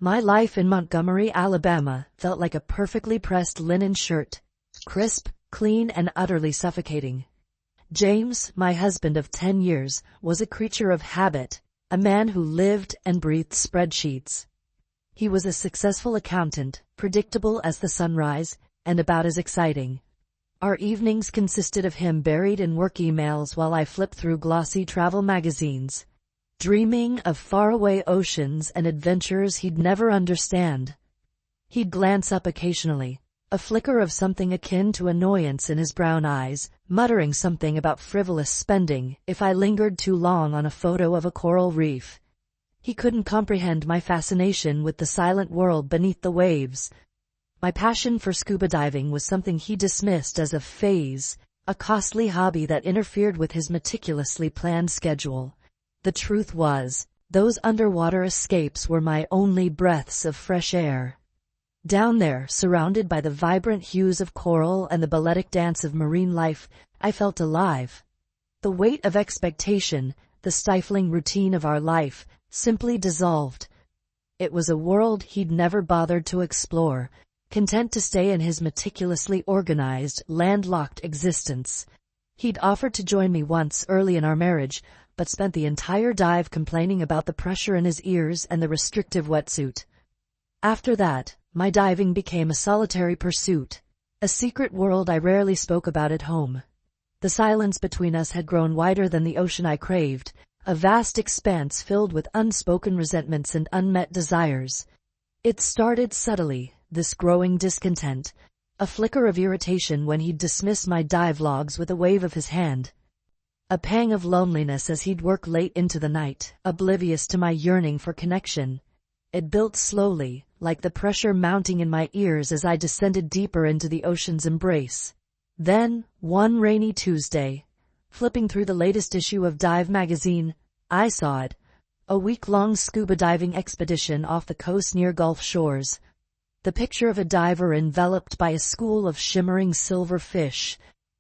My life in Montgomery, Alabama, felt like a perfectly pressed linen shirt, crisp, clean, and utterly suffocating. James, my husband of 10 years, was a creature of habit, a man who lived and breathed spreadsheets. He was a successful accountant, predictable as the sunrise, and about as exciting. Our evenings consisted of him buried in work emails while I flipped through glossy travel magazines, dreaming of faraway oceans and adventures he'd never understand. He'd glance up occasionally, a flicker of something akin to annoyance in his brown eyes, muttering something about frivolous spending if I lingered too long on a photo of a coral reef. He couldn't comprehend my fascination with the silent world beneath the waves. My passion for scuba diving was something he dismissed as a phase, a costly hobby that interfered with his meticulously planned schedule. The truth was, those underwater escapes were my only breaths of fresh air. Down there, surrounded by the vibrant hues of coral and the balletic dance of marine life, I felt alive. The weight of expectation, the stifling routine of our life, simply dissolved. It was a world he'd never bothered to explore, content to stay in his meticulously organized, landlocked existence. He'd offered to join me once early in our marriage, but spent the entire dive complaining about the pressure in his ears and the restrictive wetsuit. After that, my diving became a solitary pursuit, a secret world I rarely spoke about at home. The silence between us had grown wider than the ocean I craved, a vast expanse filled with unspoken resentments and unmet desires. It started subtly, this growing discontent, a flicker of irritation when he'd dismiss my dive logs with a wave of his hand. A pang of loneliness as he'd work late into the night, oblivious to my yearning for connection. It built slowly, like the pressure mounting in my ears as I descended deeper into the ocean's embrace. Then, one rainy Tuesday, flipping through the latest issue of Dive magazine, I saw it. A week-long scuba diving expedition off the coast near Gulf shores. The picture of a diver enveloped by a school of shimmering silver fish,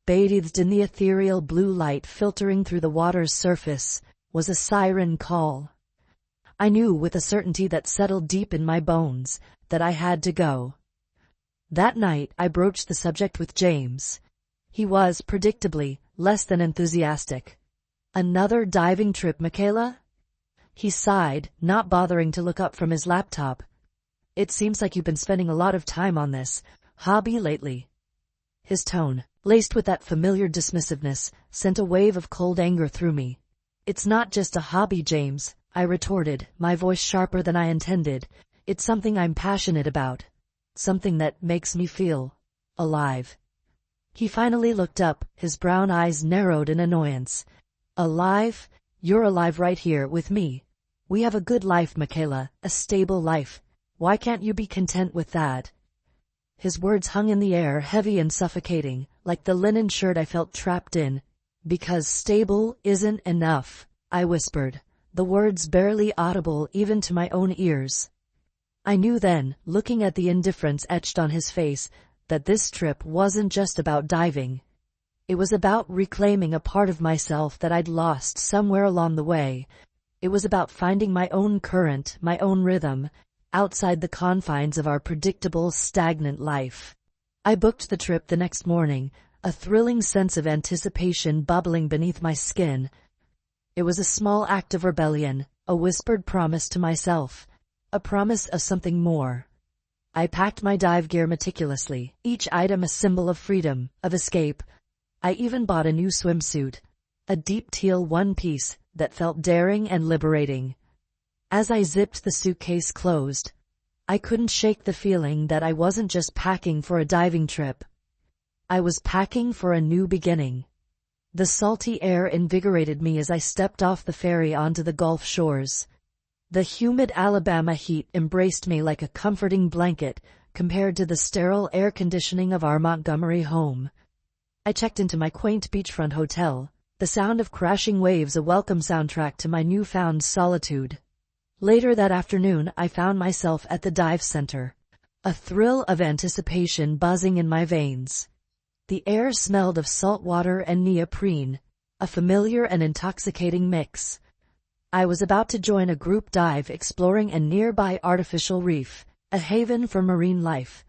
bathed in the ethereal blue light filtering through the water's surface, was a siren call. I knew with a certainty that settled deep in my bones that I had to go. That night I broached the subject with James. He was, predictably, less than enthusiastic. "Another diving trip, Michaela?" He sighed, not bothering to look up from his laptop. "It seems like you've been spending a lot of time on this hobby lately." His tone, laced with that familiar dismissiveness, sent a wave of cold anger through me. "It's not just a hobby, James," I retorted, my voice sharper than I intended. "It's something I'm passionate about. Something that makes me feel alive." He finally looked up, his brown eyes narrowed in annoyance. "Alive? You're alive right here with me. We have a good life, Michaela, a stable life. Why can't you be content with that?" His words hung in the air, heavy and suffocating, like the linen shirt I felt trapped in. "Because stable isn't enough," I whispered, the words barely audible even to my own ears. I knew then, looking at the indifference etched on his face, that this trip wasn't just about diving. It was about reclaiming a part of myself that I'd lost somewhere along the way. It was about finding my own current, my own rhythm, outside the confines of our predictable, stagnant life. I booked the trip the next morning, a thrilling sense of anticipation bubbling beneath my skin. It was a small act of rebellion, a whispered promise to myself, a promise of something more. I packed my dive gear meticulously, each item a symbol of freedom, of escape. I even bought a new swimsuit, a deep teal one-piece that felt daring and liberating. As I zipped the suitcase closed, I couldn't shake the feeling that I wasn't just packing for a diving trip. I was packing for a new beginning. The salty air invigorated me as I stepped off the ferry onto the Gulf shores. The humid Alabama heat embraced me like a comforting blanket compared to the sterile air conditioning of our Montgomery home. I checked into my quaint beachfront hotel, the sound of crashing waves a welcome soundtrack to my newfound solitude. Later that afternoon I found myself at the dive center, a thrill of anticipation buzzing in my veins. The air smelled of salt water and neoprene, a familiar and intoxicating mix. I was about to join a group dive exploring a nearby artificial reef, a haven for marine life.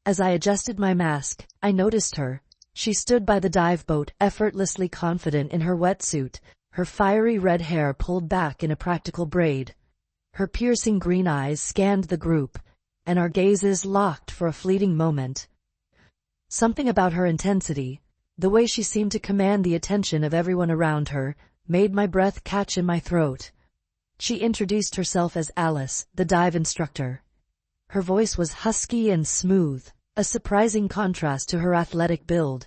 As I adjusted my mask, I noticed her. She stood by the dive boat, effortlessly confident in her wetsuit, her fiery red hair pulled back in a practical braid. Her piercing green eyes scanned the group, and our gazes locked for a fleeting moment. Something about her intensity, the way she seemed to command the attention of everyone around her, made my breath catch in my throat. She introduced herself as Alice, the dive instructor. Her voice was husky and smooth, a surprising contrast to her athletic build.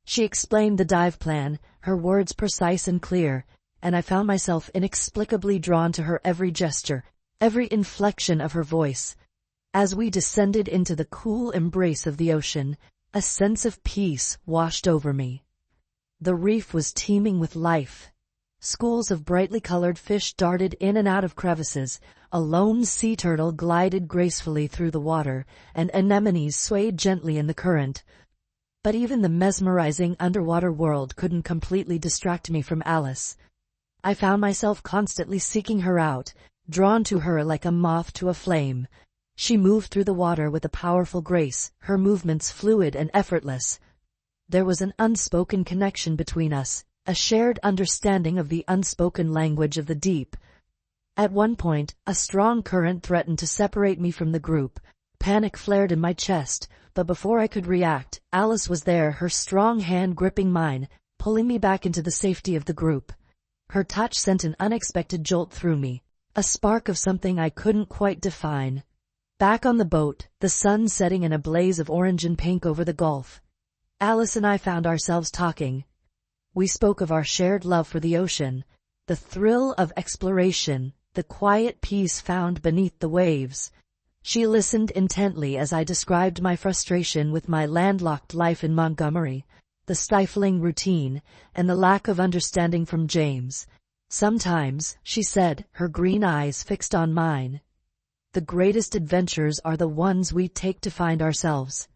She explained the dive plan, her words precise and clear, and I found myself inexplicably drawn to her every gesture, every inflection of her voice. As we descended into the cool embrace of the ocean, a sense of peace washed over me. The reef was teeming with life. Schools of brightly colored fish darted in and out of crevices, a lone sea turtle glided gracefully through the water, and anemones swayed gently in the current. But even the mesmerizing underwater world couldn't completely distract me from Alice. I found myself constantly seeking her out, drawn to her like a moth to a flame. She moved through the water with a powerful grace, her movements fluid and effortless. There was an unspoken connection between us, a shared understanding of the unspoken language of the deep. At one point, a strong current threatened to separate me from the group. Panic flared in my chest, but before I could react, Alice was there, her strong hand gripping mine, pulling me back into the safety of the group. Her touch sent an unexpected jolt through me, a spark of something I couldn't quite define. Back on the boat, the sun setting in a blaze of orange and pink over the Gulf, Alice and I found ourselves talking. We spoke of our shared love for the ocean, the thrill of exploration, the quiet peace found beneath the waves. She listened intently as I described my frustration with my landlocked life in Montgomery, the stifling routine, and the lack of understanding from James. Sometimes, she said, her green eyes fixed on mine, the greatest adventures are the ones we take to find ourselves.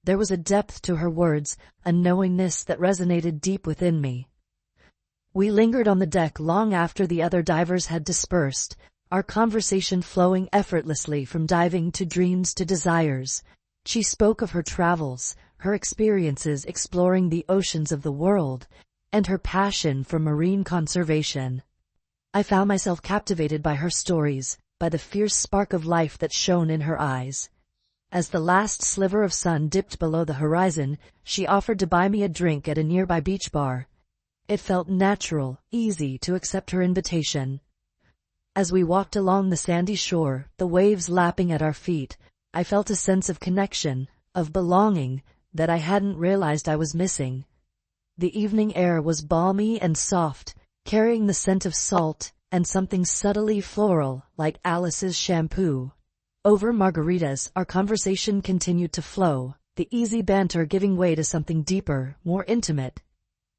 There was a depth to her words, a knowingness that resonated deep within me. We lingered on the deck long after the other divers had dispersed, our conversation flowing effortlessly from diving to dreams to desires. She spoke of her travels, her experiences exploring the oceans of the world, and her passion for marine conservation. I found myself captivated by her stories, by the fierce spark of life that shone in her eyes. As the last sliver of sun dipped below the horizon, she offered to buy me a drink at a nearby beach bar. It felt natural, easy to accept her invitation. As we walked along the sandy shore, the waves lapping at our feet, I felt a sense of connection, of belonging, that I hadn't realized I was missing. The evening air was balmy and soft, carrying the scent of salt, and something subtly floral, like Alice's shampoo. Over margaritas, our conversation continued to flow, the easy banter giving way to something deeper, more intimate.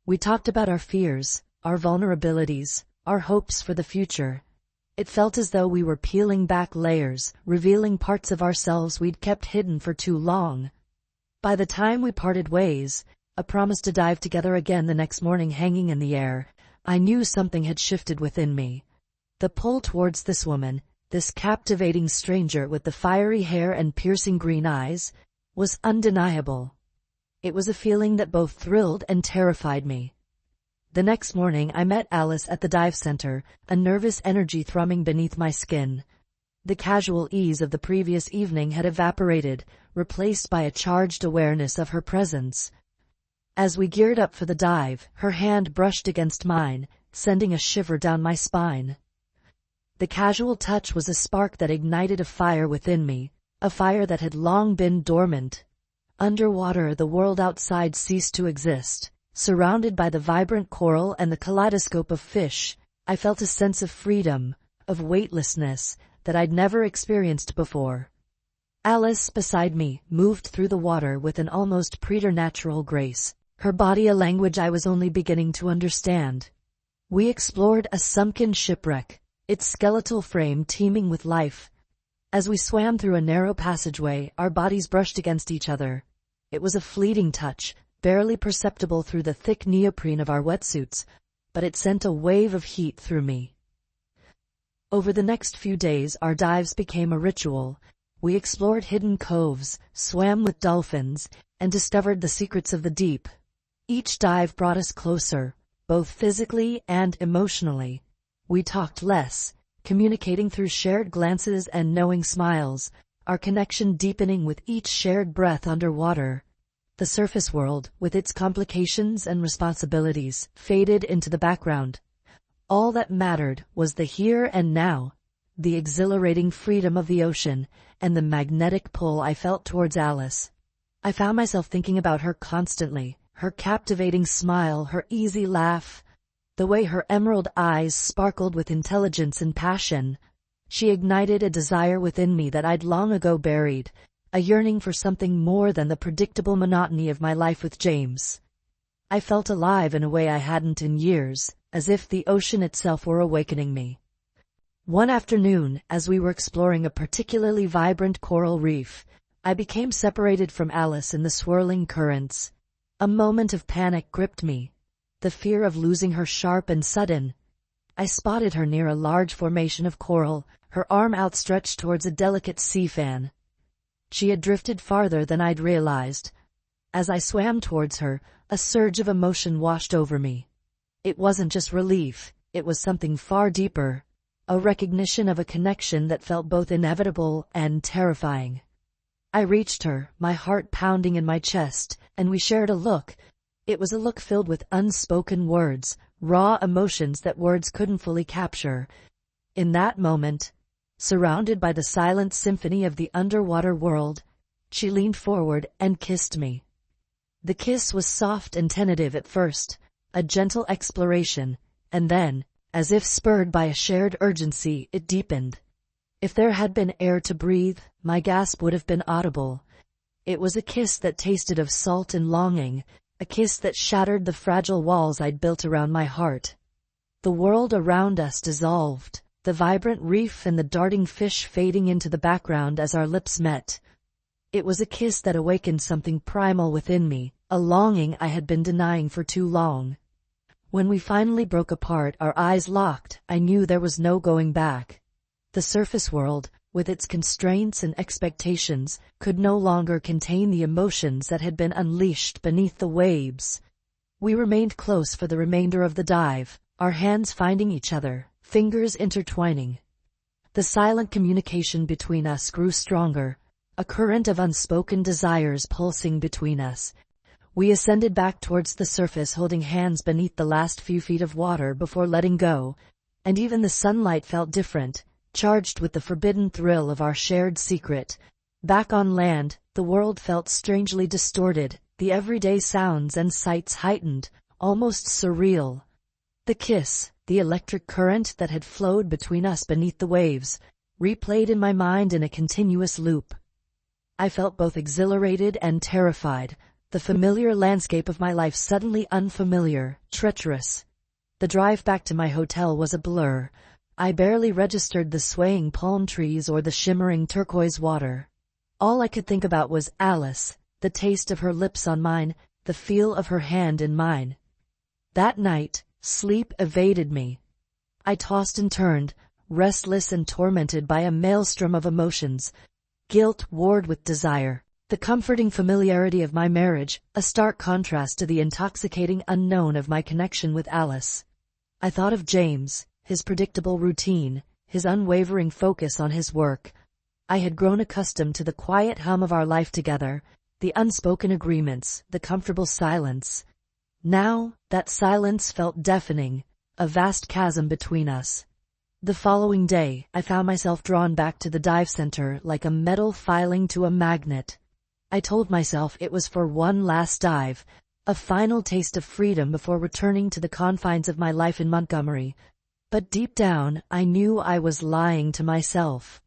We talked about our fears, our vulnerabilities, our hopes for the future. It felt as though we were peeling back layers, revealing parts of ourselves we'd kept hidden for too long. By the time we parted ways, a promise to dive together again the next morning hanging in the air, I knew something had shifted within me. The pull towards this woman, this captivating stranger with the fiery hair and piercing green eyes, was undeniable. It was a feeling that both thrilled and terrified me. The next morning I met Alice at the dive center, a nervous energy thrumming beneath my skin. The casual ease of the previous evening had evaporated, replaced by a charged awareness of her presence. As we geared up for the dive, her hand brushed against mine, sending a shiver down my spine. The casual touch was a spark that ignited a fire within me, a fire that had long been dormant. Underwater, the world outside ceased to exist. Surrounded by the vibrant coral and the kaleidoscope of fish, I felt a sense of freedom, of weightlessness, that I'd never experienced before. Alice, beside me, moved through the water with an almost preternatural grace, her body a language I was only beginning to understand. We explored a sunken shipwreck, its skeletal frame teeming with life. As we swam through a narrow passageway, our bodies brushed against each other. It was a fleeting touch, barely perceptible through the thick neoprene of our wetsuits, but it sent a wave of heat through me. Over the next few days, our dives became a ritual. We explored hidden coves, swam with dolphins, and discovered the secrets of the deep. Each dive brought us closer, both physically and emotionally. We talked less, communicating through shared glances and knowing smiles, our connection deepening with each shared breath underwater. The surface world, with its complications and responsibilities, faded into the background. All that mattered was the here and now, the exhilarating freedom of the ocean, and the magnetic pull I felt towards Alice. I found myself thinking about her constantly, her captivating smile, her easy laugh, the way her emerald eyes sparkled with intelligence and passion. She ignited a desire within me that I'd long ago buried, a yearning for something more than the predictable monotony of my life with James. I felt alive in a way I hadn't in years, as if the ocean itself were awakening me. One afternoon, as we were exploring a particularly vibrant coral reef, I became separated from Alice in the swirling currents. A moment of panic gripped me, the fear of losing her sharp and sudden. I spotted her near a large formation of coral, her arm outstretched towards a delicate sea fan. She had drifted farther than I'd realized. As I swam towards her, a surge of emotion washed over me. It wasn't just relief, it was something far deeper, a recognition of a connection that felt both inevitable and terrifying. I reached her, my heart pounding in my chest, and we shared a look. It was a look filled with unspoken words, raw emotions that words couldn't fully capture. In that moment, surrounded by the silent symphony of the underwater world, she leaned forward and kissed me. The kiss was soft and tentative at first, a gentle exploration, and then, as if spurred by a shared urgency, it deepened. If there had been air to breathe, my gasp would have been audible. It was a kiss that tasted of salt and longing, a kiss that shattered the fragile walls I'd built around my heart. The world around us dissolved, the vibrant reef and the darting fish fading into the background as our lips met. It was a kiss that awakened something primal within me, a longing I had been denying for too long. When we finally broke apart, our eyes locked, I knew there was no going back. The surface world, with its constraints and expectations, could no longer contain the emotions that had been unleashed beneath the waves. We remained close for the remainder of the dive, our hands finding each other, fingers intertwining. The silent communication between us grew stronger, a current of unspoken desires pulsing between us. We ascended back towards the surface, holding hands beneath the last few feet of water before letting go, and even the sunlight felt different, charged with the forbidden thrill of our shared secret. Back on land, the world felt strangely distorted, the everyday sounds and sights heightened, almost surreal. The kiss, the electric current that had flowed between us beneath the waves, replayed in my mind in a continuous loop. I felt both exhilarated and terrified, the familiar landscape of my life suddenly unfamiliar, treacherous. The drive back to my hotel was a blur. I barely registered the swaying palm trees or the shimmering turquoise water. All I could think about was Alice, the taste of her lips on mine, the feel of her hand in mine. That night, sleep evaded me. I tossed and turned, restless and tormented by a maelstrom of emotions. Guilt warred with desire, the comforting familiarity of my marriage, a stark contrast to the intoxicating unknown of my connection with Alice. I thought of James, his predictable routine, his unwavering focus on his work. I had grown accustomed to the quiet hum of our life together, the unspoken agreements, the comfortable silence. Now, that silence felt deafening, a vast chasm between us. The following day, I found myself drawn back to the dive center like a metal filing to a magnet. I told myself it was for one last dive, a final taste of freedom before returning to the confines of my life in Montgomery. But deep down, I knew I was lying to myself.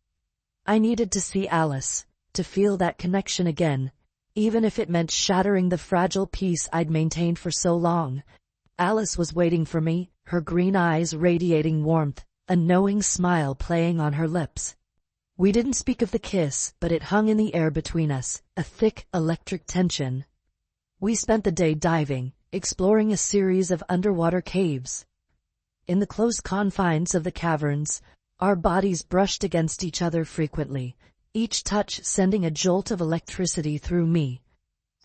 I needed to see Alice, to feel that connection again, even if it meant shattering the fragile peace I'd maintained for so long. Alice was waiting for me, her green eyes radiating warmth, a knowing smile playing on her lips. We didn't speak of the kiss, but it hung in the air between us, a thick, electric tension. We spent the day diving, exploring a series of underwater caves. In the close confines of the caverns, Our bodies brushed against each other frequently, each touch sending a jolt of electricity through me.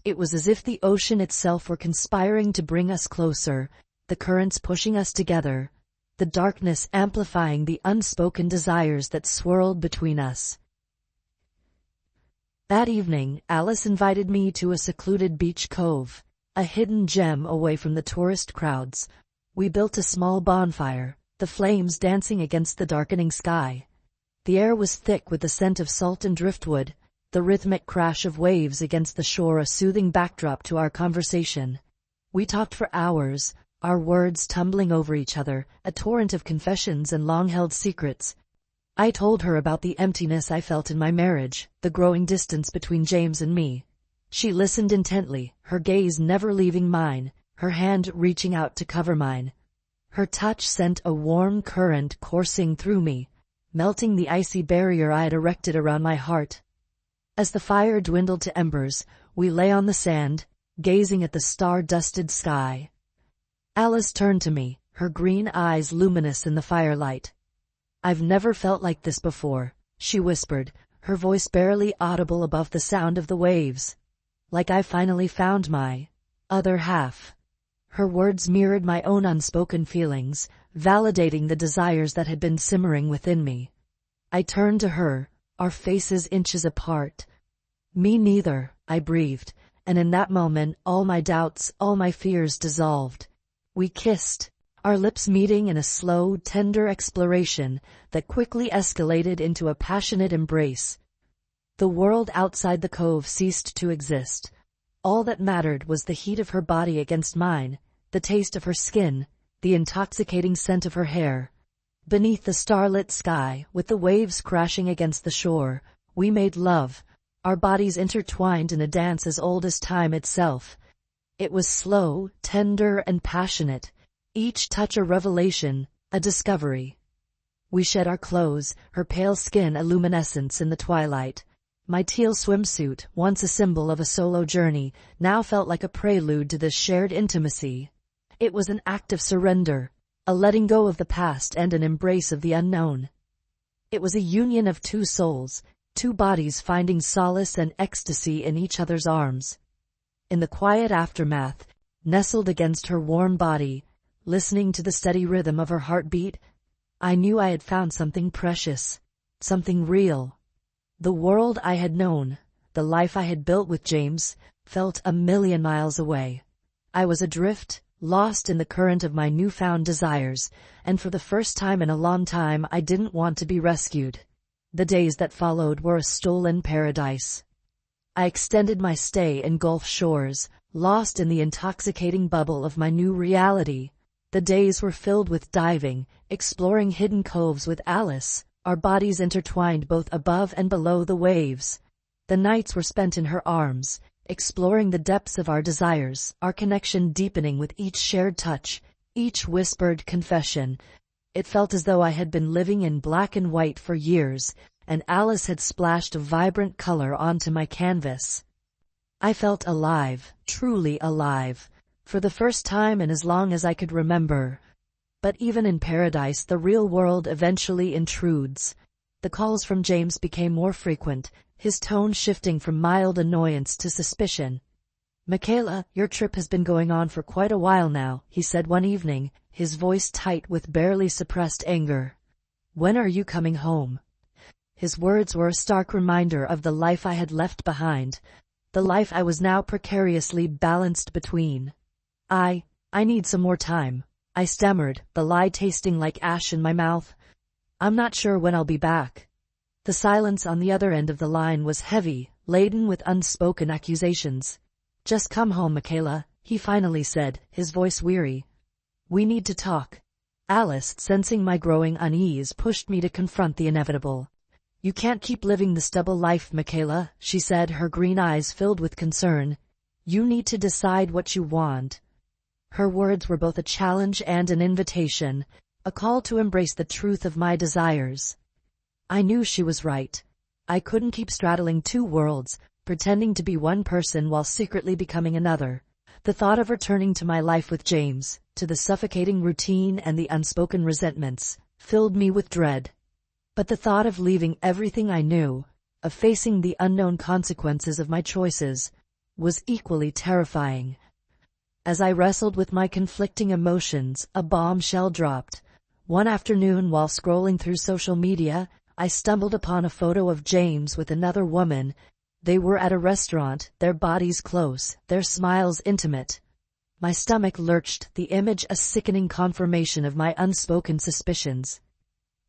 It was as if the ocean itself were conspiring to bring us closer, the currents pushing us together, the darkness amplifying the unspoken desires that swirled between us. That evening, Alice invited me to a secluded beach cove, a hidden gem away from the tourist crowds. We built a small bonfire, the flames dancing against the darkening sky. The air was thick with the scent of salt and driftwood, the rhythmic crash of waves against the shore a soothing backdrop to our conversation. We talked for hours, our words tumbling over each other, a torrent of confessions and long-held secrets. I told her about the emptiness I felt in my marriage, the growing distance between James and me. She listened intently, her gaze never leaving mine, her hand reaching out to cover mine. Her touch sent a warm current coursing through me, melting the icy barrier I had erected around my heart. As the fire dwindled to embers, we lay on the sand, gazing at the star-dusted sky. Alice turned to me, her green eyes luminous in the firelight. "I've never felt like this before," she whispered, her voice barely audible above the sound of the waves. "Like I finally found my other half." Her words mirrored my own unspoken feelings, validating the desires that had been simmering within me. I turned to her, our faces inches apart. "Me neither," I breathed, and in that moment all my doubts, all my fears dissolved. We kissed, our lips meeting in a slow, tender exploration that quickly escalated into a passionate embrace. The world outside the cove ceased to exist. All that mattered was the heat of her body against mine, the taste of her skin, the intoxicating scent of her hair. Beneath the starlit sky, with the waves crashing against the shore, we made love, our bodies intertwined in a dance as old as time itself. It was slow, tender, and passionate, each touch a revelation, a discovery. We shed our clothes, her pale skin a luminescence in the twilight. My teal swimsuit, once a symbol of a solo journey, now felt like a prelude to this shared intimacy. It was an act of surrender, a letting go of the past and an embrace of the unknown. It was a union of two souls, two bodies finding solace and ecstasy in each other's arms. In the quiet aftermath, nestled against her warm body, listening to the steady rhythm of her heartbeat, I knew I had found something precious, something real. The world I had known, the life I had built with James, felt a million miles away. I was adrift, lost in the current of my newfound desires, and for the first time in a long time I didn't want to be rescued. The days that followed were a stolen paradise. I extended my stay in Gulf shores, lost in the intoxicating bubble of my new reality. The days were filled with diving, exploring hidden coves with Alice, our bodies intertwined both above and below the waves. The nights were spent in her arms, exploring the depths of our desires, our connection deepening with each shared touch, each whispered confession. It felt as though I had been living in black and white for years, and Alice had splashed a vibrant color onto my canvas. I felt alive, truly alive, for the first time in as long as I could remember. But even in paradise the real world eventually intrudes. The calls from James became more frequent, his tone shifting from mild annoyance to suspicion. "Michaela, your trip has been going on for quite a while now," he said one evening, his voice tight with barely suppressed anger. "When are you coming home?" His words were a stark reminder of the life I had left behind, the life I was now precariously balanced between. I need some more time," I stammered, the lie tasting like ash in my mouth. "I'm not sure when I'll be back." The silence on the other end of the line was heavy, laden with unspoken accusations. "Just come home, Michaela," he finally said, his voice weary. "We need to talk." Alice, sensing my growing unease, pushed me to confront the inevitable. "You can't keep living this double life, Michaela," she said, her green eyes filled with concern. "You need to decide what you want." Her words were both a challenge and an invitation, a call to embrace the truth of my desires. I knew she was right. I couldn't keep straddling two worlds, pretending to be one person while secretly becoming another. The thought of returning to my life with James, to the suffocating routine and the unspoken resentments, filled me with dread. But the thought of leaving everything I knew, of facing the unknown consequences of my choices, was equally terrifying. As I wrestled with my conflicting emotions, a bombshell dropped. One afternoon, while scrolling through social media, I stumbled upon a photo of James with another woman. They were at a restaurant, their bodies close, their smiles intimate. My stomach lurched, the image a sickening confirmation of my unspoken suspicions.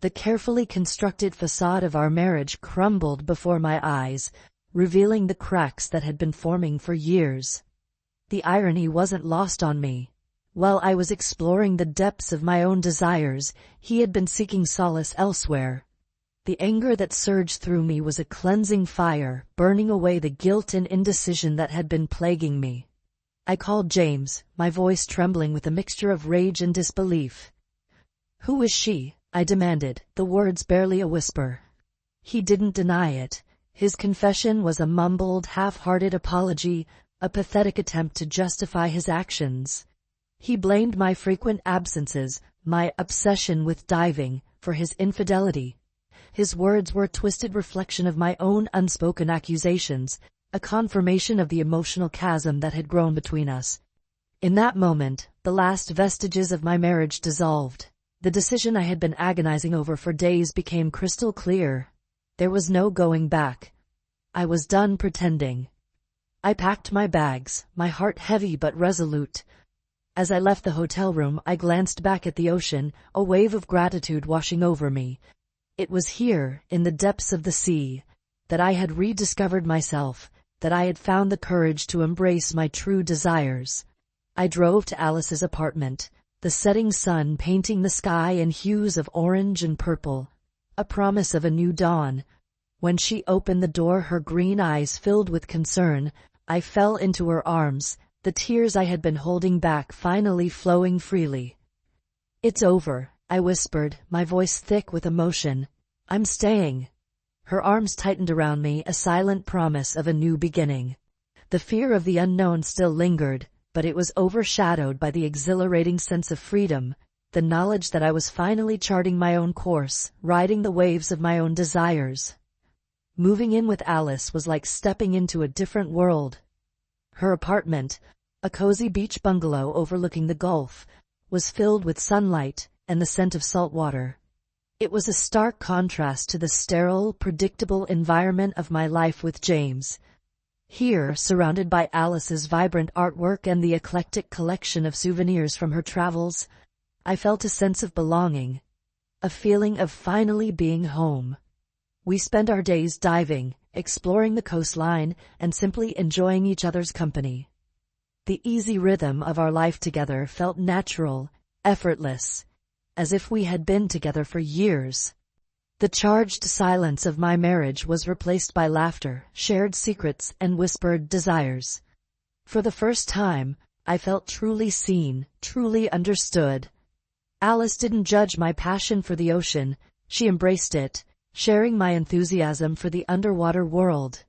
The carefully constructed facade of our marriage crumbled before my eyes, revealing the cracks that had been forming for years. The irony wasn't lost on me. While I was exploring the depths of my own desires, he had been seeking solace elsewhere. The anger that surged through me was a cleansing fire, burning away the guilt and indecision that had been plaguing me. I called James, my voice trembling with a mixture of rage and disbelief. "Who is she?" I demanded, the words barely a whisper. He didn't deny it. His confession was a mumbled, half-hearted apology, a pathetic attempt to justify his actions. He blamed my frequent absences, my obsession with diving, for his infidelity. His words were a twisted reflection of my own unspoken accusations, a confirmation of the emotional chasm that had grown between us. In that moment, the last vestiges of my marriage dissolved. The decision I had been agonizing over for days became crystal clear. There was no going back. I was done pretending. I packed my bags, my heart heavy but resolute. As I left the hotel room, I glanced back at the ocean, a wave of gratitude washing over me. It was here, in the depths of the sea, that I had rediscovered myself, that I had found the courage to embrace my true desires. I drove to Alice's apartment, the setting sun painting the sky in hues of orange and purple, a promise of a new dawn. When she opened the door, her green eyes filled with concern, I fell into her arms, the tears I had been holding back finally flowing freely. "It's over," I whispered, my voice thick with emotion. "I'm staying." Her arms tightened around me, a silent promise of a new beginning. The fear of the unknown still lingered, but it was overshadowed by the exhilarating sense of freedom, the knowledge that I was finally charting my own course, riding the waves of my own desires. Moving in with Alice was like stepping into a different world. Her apartment, a cozy beach bungalow overlooking the Gulf, was filled with sunlight and the scent of salt water. It was a stark contrast to the sterile, predictable environment of my life with James. Here, surrounded by Alice's vibrant artwork and the eclectic collection of souvenirs from her travels, I felt a sense of belonging, a feeling of finally being home. We spent our days diving, exploring the coastline, and simply enjoying each other's company. The easy rhythm of our life together felt natural, effortless, as if we had been together for years. The charged silence of my marriage was replaced by laughter, shared secrets, and whispered desires. For the first time, I felt truly seen, truly understood. Alice didn't judge my passion for the ocean, she embraced it, sharing my enthusiasm for the underwater world.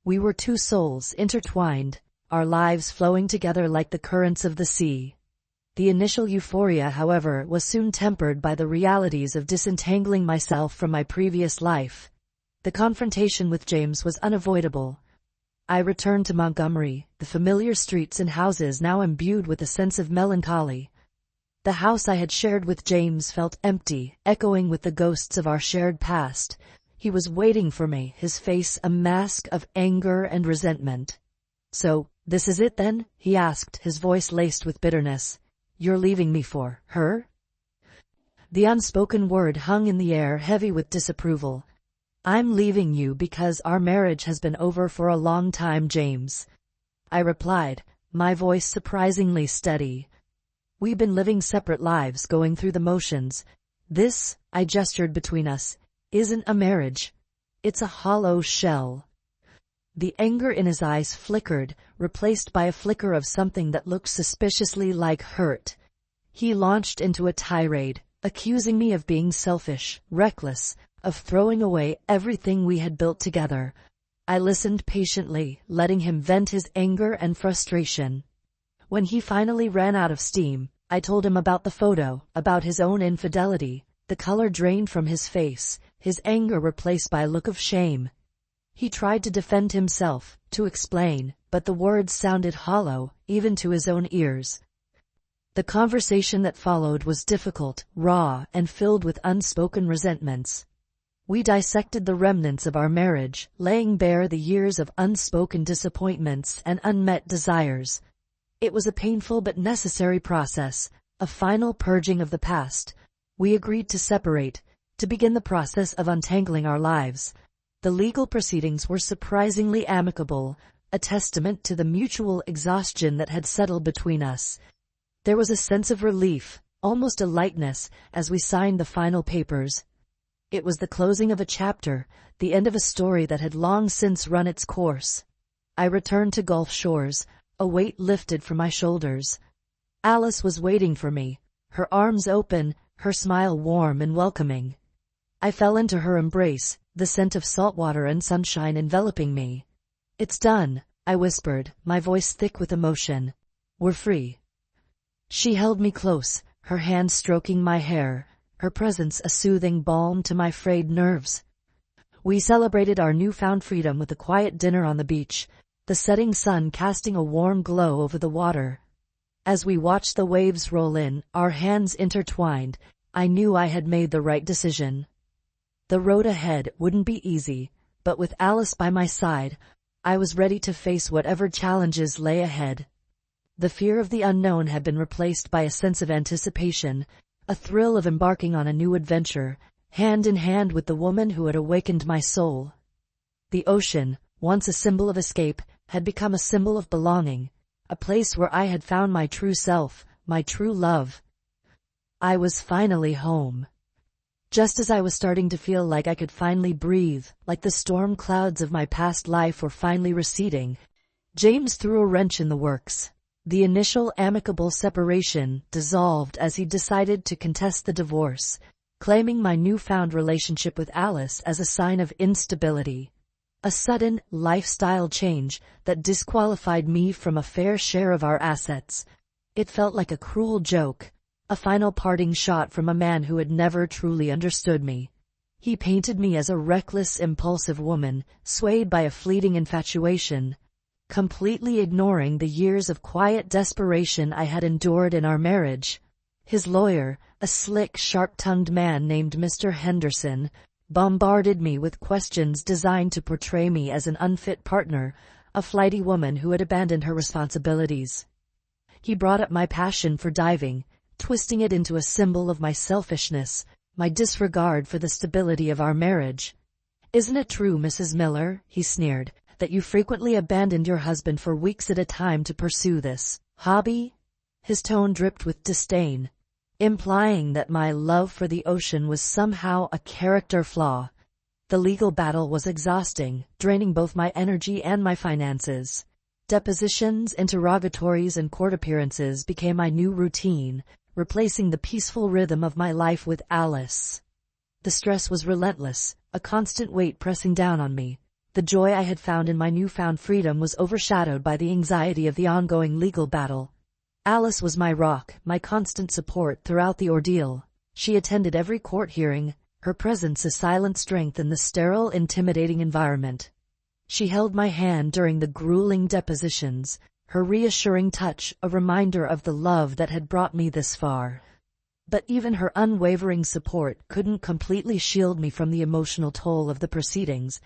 We were two souls intertwined, our lives flowing together like the currents of the sea. The initial euphoria, however, was soon tempered by the realities of disentangling myself from my previous life. The confrontation with James was unavoidable. I returned to Montgomery, the familiar streets and houses now imbued with a sense of melancholy. The house I had shared with James felt empty, echoing with the ghosts of our shared past. He was waiting for me, his face a mask of anger and resentment. "So, this is it then?" he asked, his voice laced with bitterness. "You're leaving me for her?" The unspoken word hung in the air, heavy with disapproval. "I'm leaving you because our marriage has been over for a long time, James," I replied, my voice surprisingly steady. "We've been living separate lives, going through the motions. This," I gestured between us, "isn't a marriage. It's a hollow shell." The anger in his eyes flickered, replaced by a flicker of something that looked suspiciously like hurt. He launched into a tirade, accusing me of being selfish, reckless, of throwing away everything we had built together. I listened patiently, letting him vent his anger and frustration. When he finally ran out of steam, I told him about the photo, about his own infidelity. The color drained from his face, his anger replaced by a look of shame. He tried to defend himself, to explain, but the words sounded hollow, even to his own ears. The conversation that followed was difficult, raw, and filled with unspoken resentments. We dissected the remnants of our marriage, laying bare the years of unspoken disappointments and unmet desires. It was a painful but necessary process, a final purging of the past. We agreed to separate, to begin the process of untangling our lives. The legal proceedings were surprisingly amicable, a testament to the mutual exhaustion that had settled between us. There was a sense of relief, almost a lightness, as we signed the final papers. It was the closing of a chapter, the end of a story that had long since run its course. I returned to Gulf Shores, a weight lifted from my shoulders. Alice was waiting for me, her arms open, her smile warm and welcoming. I fell into her embrace, the scent of salt water and sunshine enveloping me. "It's done," I whispered, my voice thick with emotion. "We're free." She held me close, her hand stroking my hair, her presence a soothing balm to my frayed nerves. We celebrated our newfound freedom with a quiet dinner on the beach, the setting sun casting a warm glow over the water. As we watched the waves roll in, our hands intertwined, I knew I had made the right decision. The road ahead wouldn't be easy, but with Alice by my side, I was ready to face whatever challenges lay ahead. The fear of the unknown had been replaced by a sense of anticipation, a thrill of embarking on a new adventure, hand in hand with the woman who had awakened my soul. The ocean, once a symbol of escape, had become a symbol of belonging, a place where I had found my true self, my true love. I was finally home. Just as I was starting to feel like I could finally breathe, like the storm clouds of my past life were finally receding, James threw a wrench in the works. The initial amicable separation dissolved as he decided to contest the divorce, claiming my newfound relationship with Alice as a sign of instability. A sudden lifestyle change that disqualified me from a fair share of our assets. It felt like a cruel joke. A final parting shot from a man who had never truly understood me. He painted me as a reckless, impulsive woman, swayed by a fleeting infatuation, completely ignoring the years of quiet desperation I had endured in our marriage. His lawyer, a slick, sharp-tongued man named Mr. Henderson, bombarded me with questions designed to portray me as an unfit partner, a flighty woman who had abandoned her responsibilities. He brought up my passion for diving, twisting it into a symbol of my selfishness, my disregard for the stability of our marriage. "Isn't it true, Mrs. Miller," he sneered, "that you frequently abandoned your husband for weeks at a time to pursue this hobby?" His tone dripped with disdain, implying that my love for the ocean was somehow a character flaw. The legal battle was exhausting, draining both my energy and my finances. Depositions, interrogatories, and court appearances became my new routine, replacing the peaceful rhythm of my life with Alice. The stress was relentless, a constant weight pressing down on me. The joy I had found in my newfound freedom was overshadowed by the anxiety of the ongoing legal battle. Alice was my rock, my constant support throughout the ordeal. She attended every court hearing, her presence a silent strength in the sterile, intimidating environment. She held my hand during the grueling depositions, her reassuring touch a reminder of the love that had brought me this far. But even her unwavering support couldn't completely shield me from the emotional toll of the proceedings.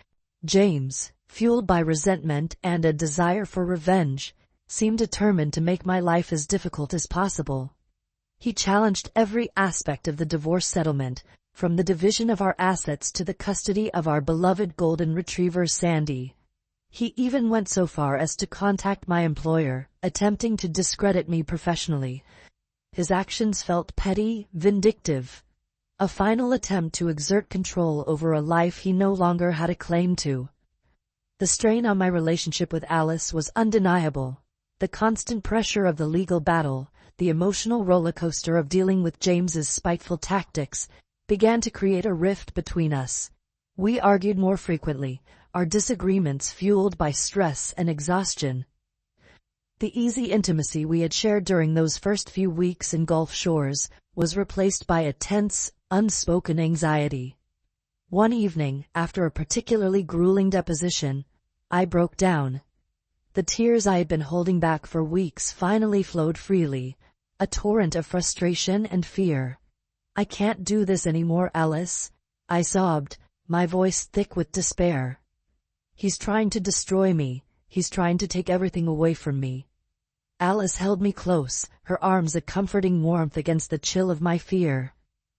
James, fueled by resentment and a desire for revenge, seemed determined to make my life as difficult as possible. He challenged every aspect of the divorce settlement, from the division of our assets to the custody of our beloved golden retriever Sandy. He even went so far as to contact my employer, attempting to discredit me professionally. His actions felt petty, vindictive. A final attempt to exert control over a life he no longer had a claim to. The strain on my relationship with Alice was undeniable. The constant pressure of the legal battle, the emotional roller coaster of dealing with James's spiteful tactics, began to create a rift between us. We argued more frequently, our disagreements fueled by stress and exhaustion. The easy intimacy we had shared during those first few weeks in Gulf Shores was replaced by a tense, unspoken anxiety. One evening, after a particularly grueling deposition, I broke down. The tears I had been holding back for weeks finally flowed freely, a torrent of frustration and fear. "I can't do this anymore, Alice," I sobbed, my voice thick with despair. "He's trying to destroy me. He's trying to take everything away from me." Alice held me close, her arms a comforting warmth against the chill of my fear.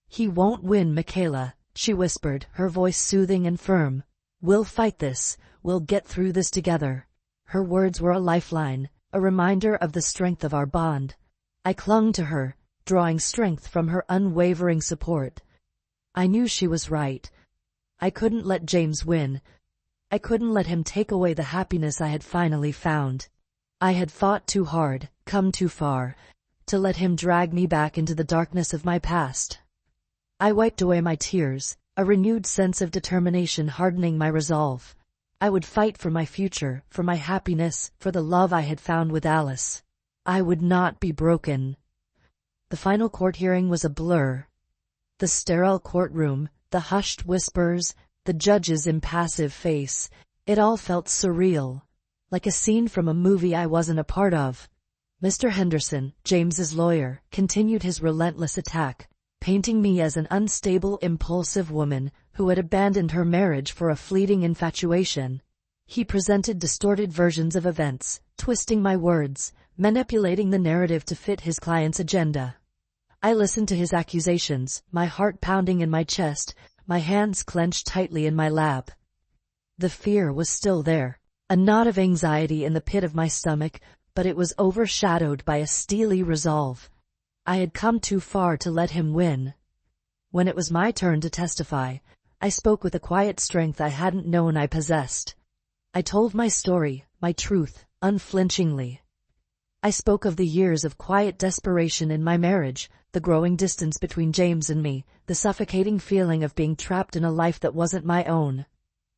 "He won't win, Michaela," she whispered, her voice soothing and firm. "We'll fight this. We'll get through this together." Her words were a lifeline, a reminder of the strength of our bond. I clung to her, drawing strength from her unwavering support. I knew she was right. I couldn't let James win. I couldn't let him take away the happiness I had finally found. I had fought too hard, come too far, to let him drag me back into the darkness of my past. I wiped away my tears, a renewed sense of determination hardening my resolve. I would fight for my future, for my happiness, for the love I had found with Alice. I would not be broken. The final court hearing was a blur. The sterile courtroom, the hushed whispers, the judge's impassive face, it all felt surreal, like a scene from a movie I wasn't a part of. Mr. Henderson, James's lawyer, continued his relentless attack, painting me as an unstable, impulsive woman who had abandoned her marriage for a fleeting infatuation. He presented distorted versions of events, twisting my words, manipulating the narrative to fit his client's agenda. I listened to his accusations, my heart pounding in my chest, my hands clenched tightly in my lap. The fear was still there, a knot of anxiety in the pit of my stomach, but it was overshadowed by a steely resolve. I had come too far to let him win. When it was my turn to testify, I spoke with a quiet strength I hadn't known I possessed. I told my story, my truth, unflinchingly. I spoke of the years of quiet desperation in my marriage, the growing distance between James and me, the suffocating feeling of being trapped in a life that wasn't my own.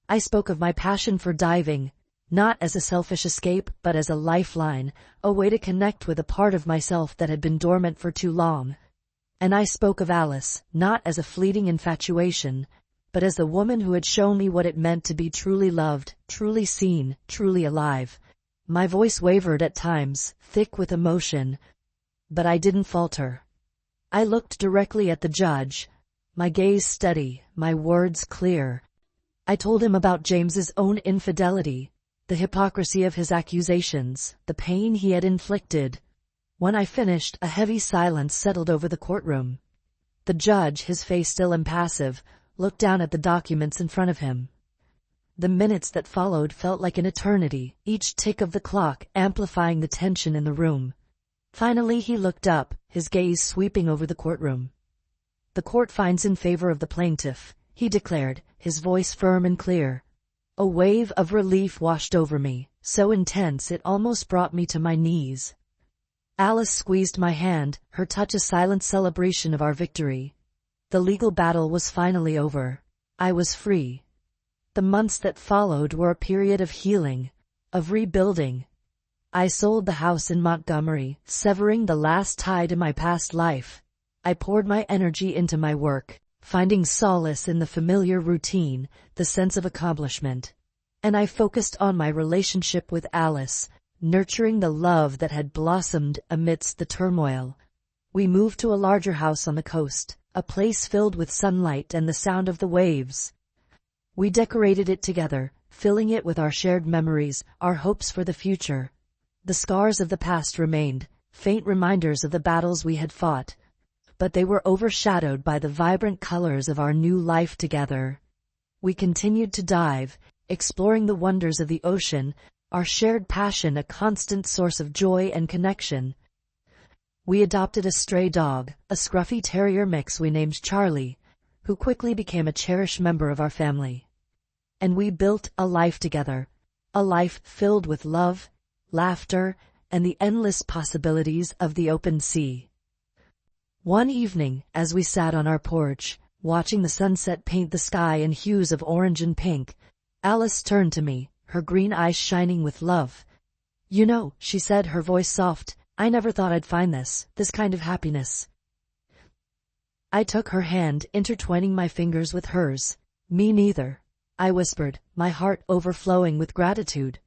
I spoke of my passion for diving, not as a selfish escape but as a lifeline, a way to connect with a part of myself that had been dormant for too long. And I spoke of Alice, not as a fleeting infatuation, but as the woman who had shown me what it meant to be truly loved, truly seen, truly alive. My voice wavered at times, thick with emotion, but I didn't falter. I looked directly at the judge, my gaze steady, my words clear. I told him about James's own infidelity, the hypocrisy of his accusations, the pain he had inflicted. When I finished, a heavy silence settled over the courtroom. The judge, his face still impassive, looked down at the documents in front of him. The minutes that followed felt like an eternity, each tick of the clock amplifying the tension in the room. Finally he looked up, his gaze sweeping over the courtroom. "The court finds in favor of the plaintiff," he declared, his voice firm and clear. A wave of relief washed over me, so intense it almost brought me to my knees. Alice squeezed my hand, her touch a silent celebration of our victory. The legal battle was finally over. I was free. The months that followed were a period of healing, of rebuilding. I sold the house in Montgomery, severing the last tie to my past life. I poured my energy into my work, finding solace in the familiar routine, the sense of accomplishment. And I focused on my relationship with Alice, nurturing the love that had blossomed amidst the turmoil. We moved to a larger house on the coast, a place filled with sunlight and the sound of the waves. We decorated it together, filling it with our shared memories, our hopes for the future. The scars of the past remained, faint reminders of the battles we had fought, but they were overshadowed by the vibrant colors of our new life together. We continued to dive, exploring the wonders of the ocean, our shared passion a constant source of joy and connection. We adopted a stray dog, a scruffy terrier mix we named Charlie, who quickly became a cherished member of our family. And we built a life together, a life filled with love, laughter, and the endless possibilities of the open sea. One evening, as we sat on our porch, watching the sunset paint the sky in hues of orange and pink, Alice turned to me, her green eyes shining with love. "You know," she said, her voice soft, "I never thought I'd find this kind of happiness." I took her hand, intertwining my fingers with hers. Me neither, I whispered, my heart overflowing with gratitude.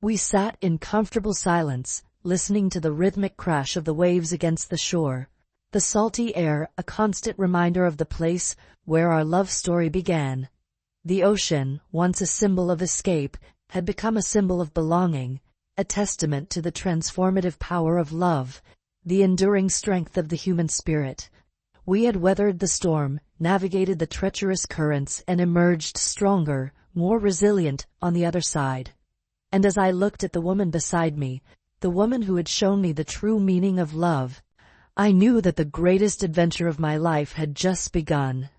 We sat in comfortable silence, listening to the rhythmic crash of the waves against the shore, the salty air a constant reminder of the place where our love story began. The ocean, once a symbol of escape, had become a symbol of belonging, a testament to the transformative power of love, the enduring strength of the human spirit. We had weathered the storm, navigated the treacherous currents, and emerged stronger, more resilient on the other side. And as I looked at the woman beside me, the woman who had shown me the true meaning of love, I knew that the greatest adventure of my life had just begun.